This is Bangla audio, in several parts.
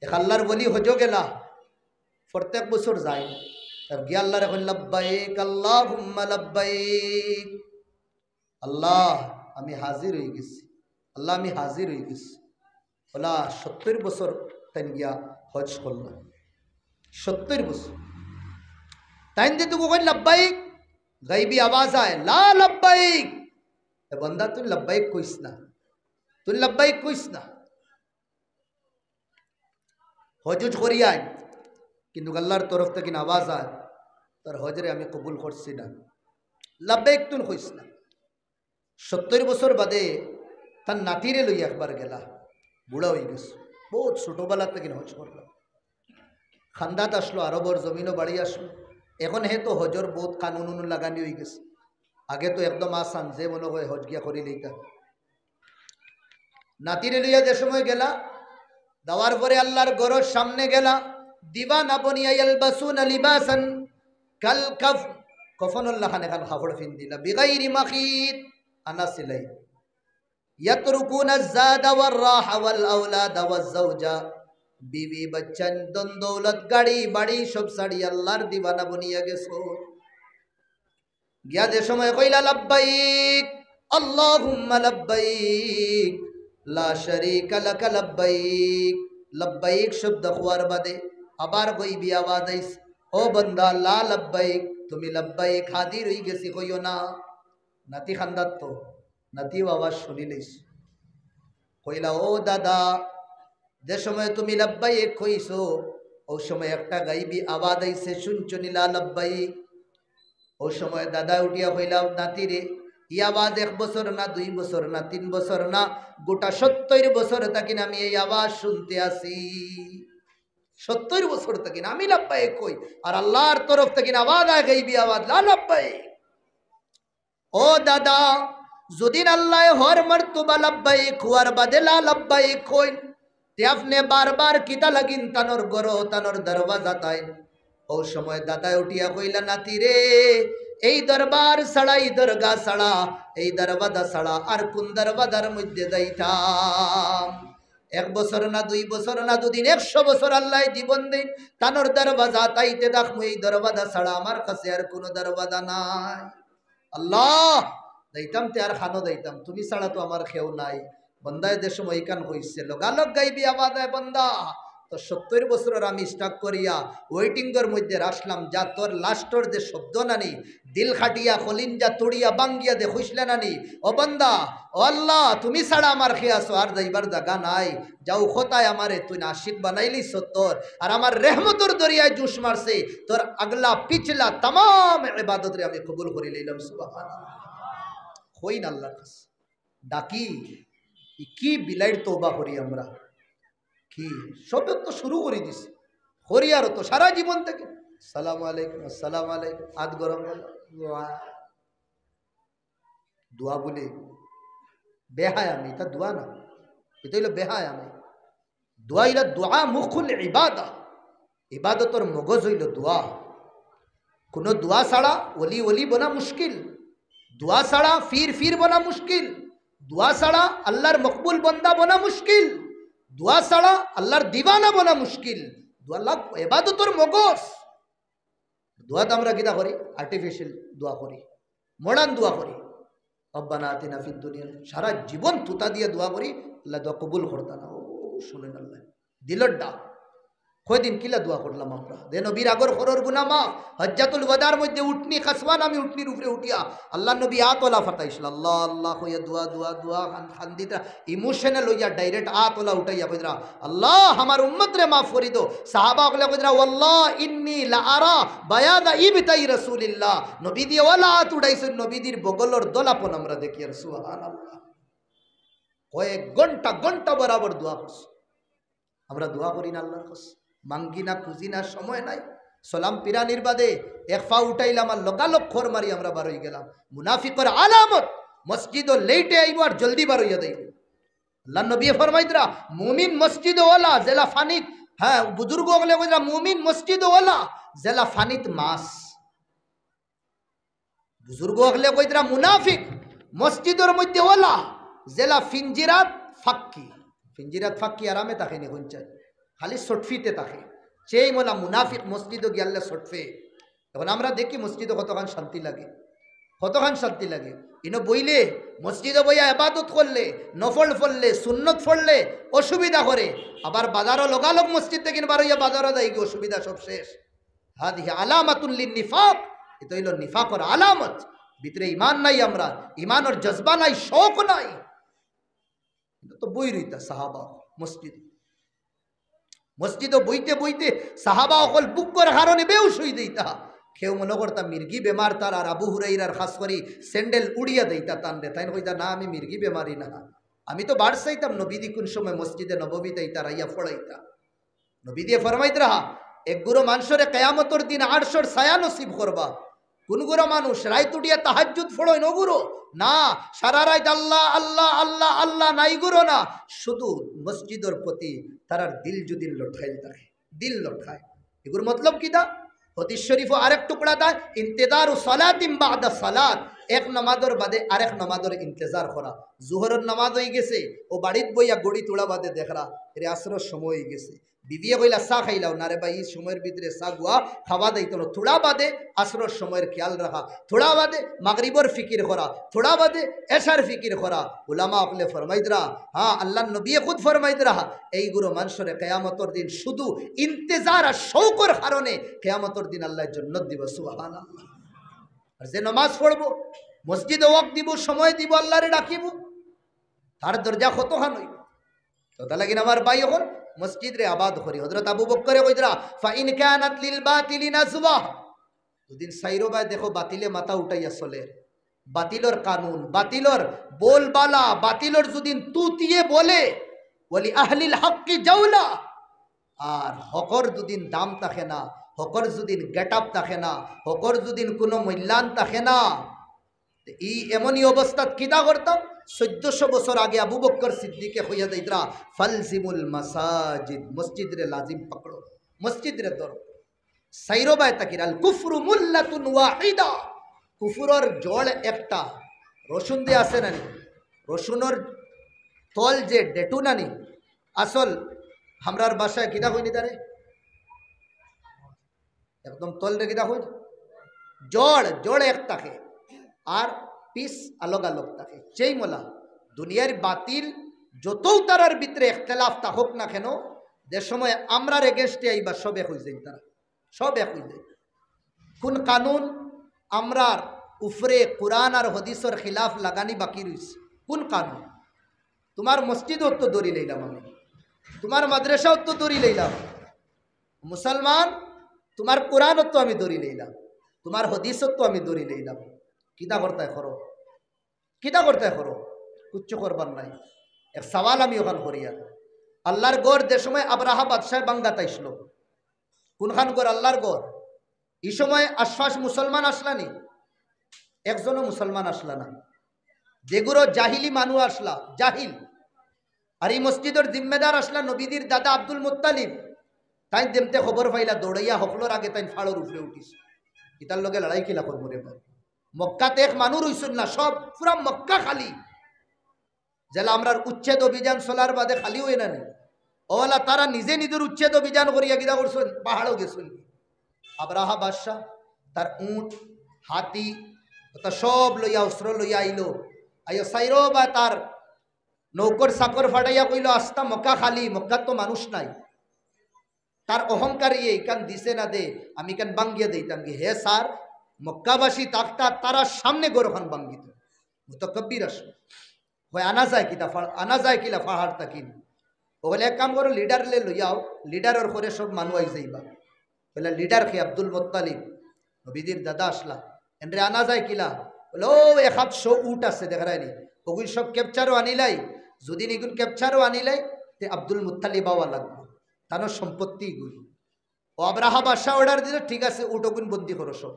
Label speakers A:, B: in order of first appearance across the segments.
A: এক আল্লাহর বলি হজো গেলা প্রত্যেক বছর যায় তার গিয়ে আল্লাহর এখন লাব্বাইক আল্লাহুম্মা লাব্বাইক, আল্লাহ আমি হাজির হয়ে গেছি, আল্লাহ আমি হাজির হয়ে গেছি। ওলা 70 বছর তাই গিয়া হজ করলাম, 70 বছর তাই যে তুই কই লাব্বাইক, গাইবি আওয়াজ আয় লা লাব্বাইক, এ বান্দা তুই লাব্বাইক কইস না, তুই লাব্বাইক কইস না। হজ করিয়াই কিন্তু আল্লাহর তরফ থেকে আওয়াজ আয় তার হজরে আমি কবুল করছি না, লাব্বাইক তুই কইস না। 70 বছর বাদে তার নাতিরে লই একবার গেলা, বুড়া হয়ে গেছে, বহুত ছোটবেলা থেকে হজ করলাম। খান্দাত আসলো, আরবর জমিনও বাড়ি আসলো। এখন হে তো হজর বহুত কানুন লাগানি হয়ে গেছে, আগে তো একদম আসান, যে মনে হয় হজ গিয়া করি লইতা। নাতিরে লইয়া যে সময় গেলা, দাওয়ার পরে আল্লাহর গরর সামনে গেলা, দিবানা বনিয়া ইয়ালবাসুনা লিবাসান কাল কাফ, কফনুল্লাহ খান এখান কাপড় ফিন দিলা বিগাইরি মাখিত আনা সিলাই, ইয়াতরুকুনা যাদা ওয়ার রাহা ওয়াল আওলাদ ওয়াজ যাওজা, বিবি বাচ্চা দন দৌলত গাড়ি বাড়ি সব ছাড়ি আল্লাহর দিবানা বনিয়া গেছো। গিয়া যে সময় কইলা লাব্বাইক আল্লাহুম্মা লাব্বাইক লা শারীকা লাক লাব্বাইক, লাব্বাইক শব্দ খোয়ার বাদে আবার কইবি আওয়াজ আইস, ও বান্দা লা লাব্বাইক, তুমি লাব্বাইক হাজির হই গেছি কইও না। নাতি খান্দাত তো নাতিও আওয়াজ শুনি লইস, কইলা ও দাদা যে সময় তুমি লাব্বাইক কইছো ও সময় একটা গাইবি আওয়াজ আইছে, শুনছনি লা লাব্বাইক। ও সময় দাদা উঠিয়া কইলা নাতিরে ই আওয়াজ 1 বছর না 2 বছর না 3 বছর না, গোটা 70 বছর থাকি আমি এই আওয়াজ শুনতে আসি, 70 বছর থাকি আমি লাব্বাইক কই, আর আল্লাহর তরফ থেকে আওয়াজ আয় গাইবি আওয়াজ লা লাব্বাইক। ও দাদা যদি আল্লাহ হর মর্তবা লাব্বাইক হুয়ার বাদে লা লাব্বাইক কই, তে আপনি বারবার কিতা লাগিন তানোর গরো তানোর দরওয়াজা তাই। ও সময় দাদা উঠিয়া কইলা নাতি রে এই দরবার ছাড়া এই দরগা ছাড়া এই দরওয়াজা ছাড়া আর কোন দরওয়াজার মধ্যে যাইতাম? 1 বছর না 2 বছর না 2 দিন 100 বছর আল্লাহ জীবন দিন তানোর দরওয়াজা তাইতে দেখমু, এই দরওয়াজা ছাড়া আমার কাছে আর কোনো দরওয়াজা নাই। আল্লাহ যাইতাম তে আর খানো যাইতাম, তুমি ছাড়া তো আমার কেউ নাই। বন্দায় যে সময় কান হইছে লগালগ গাইবি আওয়াজ আয় বন্দা, তো 70 বছরের আমি স্টাক করিয়া ওয়েটিংয়ের মধ্যে আসলাম, যা তোর লাস্টর যে শব্দ নানি দিল খাটিয়া খলিঞ্জা তুড়িয়া বাঙ্গিয়া দে খুশলে নানি, ও বন্দা ও আল্লাহ তুমি ছাড়া আমার খেয়ে আসো আর যাইবার জায়গা নাই, যাও খোতায় আমারে তুই আশিক বানাইলি সত্তর, আর আমার রেহমতর দরিয়ায় জুস মারছে, তোর আগলা পিছলা তাম ইবাদতরে আমি কবুল করি লইলাম। সুবহানাল্লাহ হইন আল্লাহর কাছে ডাকি, কি বিলাইর তওবা করি আমরা, কি সবে তো শুরু করে দিছি হরিয়ার তো সারা জীবন থেকে সালাম আলাইকুম আসসালাম আলাইকুম হাত গরম দোয়া বলে বেহায় আমি, এটা দোয়া না, এটা হইল বেহায় আমি। দোয়া হইল দোয়া মুখুল ইবাদা, ইবাদতর মগজ হইল দোয়া। কোনো দোয়া ছাড়া ওলি ওলি বনা মুশকিল, দোয়া ছাড়া ফির বনা মুশকিল, দোয়া ছাড়া আল্লাহর মকবুল বন্দা বনা মুশকিল, দোয়া ছাড়া আল্লাহর দিওয়ানা বনা মুশকিল। দোয়া লাগ ইবাদতর মগজ। দোয়া তো আমরা কিনা করি আর্টিফিশিয়াল দোয়া করি, মডার্ন দোয়া করি, রব্বানা আতিনা ফিদ দুনিয়া, সারা জীবন তুতা দিয়ে দোয়া করি, আল্লাহ দোয়া কবুল করতা না। ও শুনেন আল্লাহ দিলর ডাক, কয়দিন কিলা দোয়া করলাম আমরা, দে নবীর আগর খরর গুনাহ মাফ। হজ্জাতুল ওয়াদার মধ্যে উঠনি খাসওয়ান আমি উঠনির উপরে উঠিয়া আল্লাহ নবী আতলা ফাটাইছিল, আল্লাহ আল্লাহ কইয়া দোয়া দোয়া দোয়া খান্দিতা ইমোশনাল হইয়া ডাইরেক্ট আতলা উঠাইয়া কইরা আল্লাহ আমার উম্মত রে মাফ করি দো। সাহাবা কইলা কইরা ওয়াল্লাহ ইন্নী লা আরা বায়াদা ইবতাই রাসূলিল্লাহ, নবী দিয়ে ওয়ালা আত উঠাইছেন, নবীদের বগলর দলাপন আমরা দেখি। আর সুবহানাল্লাহ কয়েক ঘন্টা ঘন্টা বরাবর দোয়া করছি আমরা, দোয়া করি না আল্লাহর কাছে, মাঙ্গি না খুঁজি না, সময় নাই। সালাম পিরানির বাদে 1 পা উঠাইলাম আর লগালগ খর মারি আমরা বার হয়ে গেলাম। মুনাফিকের আলামত মসজিদ লেটে আইব আর জলদি বার হইয়া দেব। আল্লাহ নবী ফরমাইতরা মুমিন মসজিদ ওয়ালা জেলা ফানিত, হ্যাঁ বুজুর্গ হলে কইরা মুমিন মসজিদ ওয়ালা জেলা ফানিত মাস, বুজুর্গ হলে কইতরা মুনাফিক মসজিদের মধ্যে ওয়ালা জেলা ফিঞ্জিরাত ফাক্কি, ফিঞ্জিরাত ফাক্কি আরামে তাকে নি কোন চাই খালি সটফিতে থাকে, সেই মোলা মুনাফিক মসজিদও গিয়াল্লে সটফে। এখন আমরা দেখি মসজিদে কতখান শান্তি লাগে, কতখান শান্তি লাগে। ইনো বইলে মসজিদে বইয়া এবাদত করলে, নফল ফললে, সুন্নত ফললে অসুবিধা করে, আবার বাজারও লগালগ মসজিদ থেকে কিনবার হইয়া বাজারও দেয় কি অসুবিধা সব শেষ। হাদিহি আলামাতুল্লিন নিফাক, এটা হইল নিফাকর আলামত। ভিতরে ইমান নাই, আমরা ইমানের জজবা নাই, শৌক নাই, তো বই রইতা সাহাবা মসজিদ। মসজিদও বইতে বইতে সাহাবা অকল বুক করে কারণে বেউস হই দিতা। কেউ মনে করতাম মির্গি বেমার তার, আর আবু হুরাইরার খাস করি স্যান্ডেল উড়িয়া দিতা টান রে, তাই কইতা না আমি মির্গি বেমারি না, আমি তো বাড় চাইতাম নবীদি কোন সময় মসজিদে নববীতে ইতা রাইয়া ফড়াইতা। নবী দিয়ে ফরমাইত রাহা এক গুরো মানুষরে কেয়ামতর দিন 800 ছায়া নসিব করবা। কোন গুরো মানুষ রাইত উঠিয়া তাহাজ্জুদ ফড়ই নগুরো না, সারা রাত আল্লাহ আল্লাহ আল্লাহ আল্লাহ নাই গুরো না, শুধু মসজিদের প্রতি তারার দিল যদি লটকাইল থাকে, দিল লটকায়। এগুর মতলব কি দা? হদিস শরীফ আরেক টুকরা দা ইন্তেজারু সালাতিন বাদা সালাত, এক নামাজের বাদে আরেক নামাজের ইন্তজার করা। জোহরের নামাজ হয়ে গেছে, ও বাড়িত বইয়া গড়ি তোলা বাদে দেখরা এর আসরের সময় হয়ে গেছে, বিবিয়ে কইলা চা খাইলাও না রে ভাই, এই সময়ের ভিতরে চা গুয়া খাওয়া দিত না। থোড়া বাদে আসরের সময়ের খেয়াল রাখা, থোড়া বাদে মাগরিবর ফিকির করা, থোড়া বাদে এশার ফিকির করা। উলামা আপনি ফরমাইদরা, হ্যাঁ আল্লাহ নবী খুদ ফরমাইদরা, এইগুলো মানুষের কেয়ামতর দিন শুধু ইন্তেজার আর শৌকর কারণে কেয়ামতর দিন আল্লাহ জান্নাত দিব। সুবহানাল্লাহ। আর যে নামাজ পড়বো, মসজিদে ওয়াক্ত দিব, সময় দিব, আল্লাহরে ডাকিব, তার দরজা কতখান হইব। তো তা লাগিন আমার ভাই হল মসজিদ রে আবাদ করি। হযরত আবু বকর কইরা ফা ইন কানাত লিল বাতিলি নাজওয়া, দুদিন সাইরো ভাই দেখো বাতিলে মাথা উঠাইয়া চলে, বাতিলর কানুন, বাতিলর বলবালা, বাতিলর যদি তুতিয়ে বলে বলি আহলিল হক জাওলা, আর হকর দুদিন দাম থাকে না, হকর যদিন গেট আপ থাকে না, হকর যদিন কোনো মূল্যায়ন থাকে না, এই এমনই অবস্থাত কিতা করতাম। 1400 বছর আগে আবু বকর সিদ্দিকে হইয়া দিতরা ফালজিমুল মাসাজিদ, মসজিদ রে লাজিম পকড়ো, মসজিদ রে ধরো। সাইরবায় তাকিরাল কুফরু মুল্লাতুন ওয়াহিদা, কুফুরর জড় একটা, রসুন দিয়ে আছে নানি, রসুনের তল যে ডেটু নানি, আসল আমরার বাসায় কিতা হইনি তারে একদম তল রে কিতা হই, জড় জড় এক থাকে আর পিস আলগ আলগ থাকে। সেই মোলা দুনিয়ার বাতিল যতও তারার ভিতরে ইখতিলাফ তা হোক না কেন, যে সময় আমরার এগেনস্টে আইবা সব এক হয়ে যায়, তারা সব এক হয়ে যায়। কোন কানুন আমরার উফরে কুরআন আর হদিসের খিলাফ লাগানি বাকি রয়েছে? কোন কানুন? তোমার মসজিদও তো দড়ি লইলাম আমি, তোমার মাদ্রাসাও তো দড়ি লইলাম, মুসলমান তোমার কোরআনও তো আমি দড়ি লইলাম, তোমার হদিসও তো আমি দড়ি লইলাম। কিতা করতে করো, কিতা করতে করো, কুচ্ছ করবার নাই। এক সওয়াল আমি ওখান করিয়া, আল্লাহর গড় যে সময় আবরাহা বাদশাহ বাঙ্গাত আইসল, কোনখান গড়? আল্লাহর গড়। এই সময় আশপাশ মুসলমান আসলানি? একজনও মুসলমান আসলা না, যেগুলো জাহিলি মানুষ আসলা, জাহিল। আর এই মসজিদের জিম্মেদার আসলা নবীদের দাদা আব্দুল মুত্তালিব, তাই দেমতে খবর পাইলা দৌড়াইয়া হকলোর আগে তাই ফাড়র উপরে উঠিস, ইতার লগে লড়াই খেলা করবো রে ভাই। মক্কাতে এক মানুষ হইসুন না, সব পুরা মক্কা খালি। যেলা আমরার উচ্ছেদ অভিযান চলার বাদে খালি হয়ে না, ওলা তারা নিজে নিজের উচ্ছেদ অভিযান করিয়া গিয়া করছেন, পাহাড়ও গেছেন। আবরাহা বাদশাহ তার উঁট হাতি তা সব লইয়া অস্ত্র লইয়া আইলো, আইও সাইরো বা তার নৌকর সাকর ফাটাইয়া কইল আস্তা মক্কা খালি, মক্কার তো মানুষ নাই। তার অহংকার ইয়ে কান দিছে না দে, আমি কান বাঙ্গিয়া দিতাম কি, হে স্যার মক্কাবাসী তাকতা তারা সামনে গরখান বাঙ্গিত মুতাকাব্বির আস হয় আনা যায় কিতা, আনা যায় কিলা পাহাড় তাকিন। ওগুলো এক কাম করো, লিডার লে লইয়াও, লিডারের করে সব মানুষ আই যাইবা। বলে লিডার খে আব্দুল মুত্তালিব নবীদের দাদা আসলা, এনরে আনা যায় কিলা? বলে ও 100 উট আছে দেখারাইনি, ওগুলি সব ক্যাপচারও আনিলাই, যদি নিগুন ক্যাপচারও আনিলাই তে আব্দুল মুত্তালিব আওয়া লাগবে, তার সম্পত্তি গুলি। ও আবরাহা বাদশাহ অর্ডার দিল, ঠিক আছে উট ওগুন বন্দি করো, সব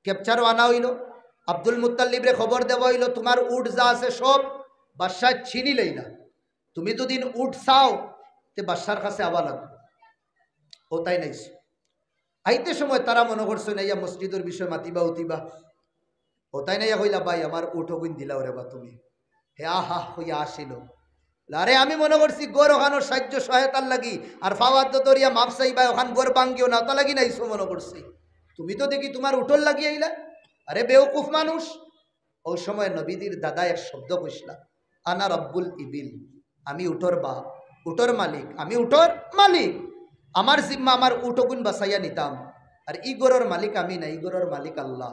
A: ক্যাপচারও আনা হইল। আব্দুল মুত্তালিবরে খবর দেওয়া হইল তোমার উট যা আছে সব বাদশাহ ছিনিলেই না, তুমি দুদিন উট চাও তে বাদশার কাছে আওয়া লাগবে। ও তাই নাইছে আইতে সময় তারা মনে করছে না ইয়া মসজিদের বিষয় মাতিবা উতিবা, ও তাই নাইয়া কইলা ভাই আমার উট ওগুন দিলা ওরে বা তুমি। হে আহা হইয়া আসিল, আরে আমি মনে করছি গড় ওখানোর সাহায্য সহায়তার লাগি আর ফাওয়াদ দরিয়া মাপসাই বা ওখান গড় বাঙ্গিও না তা লাগি নাইছো মনে করছি। তুমি তো দেখি তোমার উঠোর লাগিয়ে আইলা। আরে বেওকুফ মানুষ। ওই সময় নবীদের দাদা এক শব্দ কইসলা, আনা রব্বুল ইবিল, আমি উঠোর বাপ, উঠোর মালিক, আমি উঠোর মালিক। আমার জিম্মা আমার উঠোগুন বাসাইয়া নিতাম। আর ই গড়ের মালিক আমি না, ই গড়ের মালিক আল্লাহ।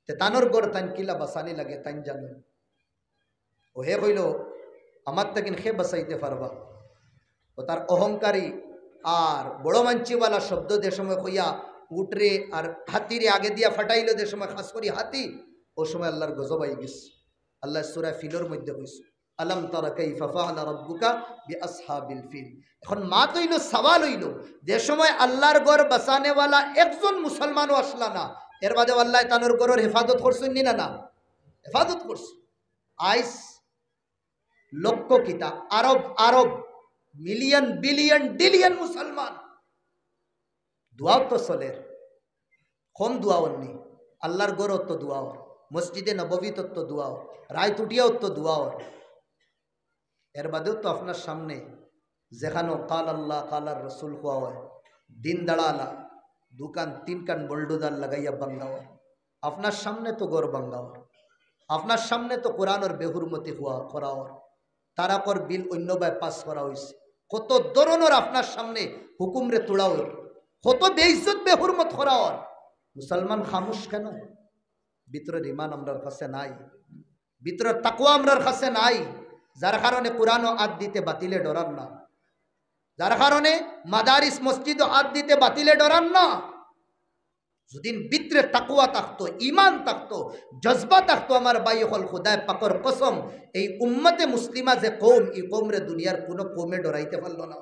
A: তে তানোর গড় তান কিলা বাসানি লাগে তান জানো। ও হে কইল আমার তাকিন খে বাসাইতে পারবা। ও তার অহংকারী আর বড় মানচিওয়ালা শব্দ যে সময় কইয়া উঠরে আর হাতিরে আগে দিয়া ফাটাইল, যে সময় খাস করি হাতি, ও সময় আল্লাহর গজব আই গেছে। আল্লাহ সূরা ফিলর মধ্যে কইছে, আলম তারা কাইফা ফাআলা রাব্বুকা বিআসহাবিল ফিল। এখন মা তৈল সওয়াল হইল, যে সময় আল্লাহর ঘর বাঁচানেওয়ালা একজন মুসলমানও আসলা না, এর বাদে আল্লাহ তানোর ঘরের হেফাজত করছেন নি না? না, হেফাজত করছে। আইস লক্ষ কিতা আরব আরব মিলিয়ন বিলিয়ন ডিলিয়ন মুসলমান দোয়াও তো চলের, কম দোয়াও নি। আল্লাহর গড় তো দোয়াও, মসজিদে নববী তো দোয়াও, রায় তুটিয়াও তো দোয়াও। এর বাদেও তো আপনার সামনে যেখানো কাল আল্লাহ কালার রসুল হওয়া হয়, দিন দাঁড়ালা দুকান তিন কান বল্ডুদার লাগাইয়া বাঙ্গাওয়া। আপনার সামনে তো গড় বাঙ্গাওয়া, আপনার সামনে তো কোরআনের বেহুরমতি হওয়া করাওয়ার, তারাকর বিল অন্য বাই পাস করা হয়েছে। কত ধরনের আপনার সামনে হুকুমরে তোড়াও, কত বেইজ্জত বেহুরমত করাওয়ার। মুসলমান খামুশ কেন? ভিতরের ইমান আমরার কাছে নাই, ভিতরের তাকওয়া আমরার কাছে নাই, যার কারণে কোরআনও আদ দিতে বাতিলে ডরান না, যার কারণে মাদারিস মসজিদও আদ দিতে বাতিলে ডরান না। যদি ভিতরে তাকওয়া থাকতো, ইমান থাকতো, জজবা থাকতো, আমার ভাই হল খুদায় পাকর কসম, এই উম্মতে মুসলিমা যে কৌম, এই কৌমরে দুনিয়ার কোনো কৌমে ডরাইতে পারল না।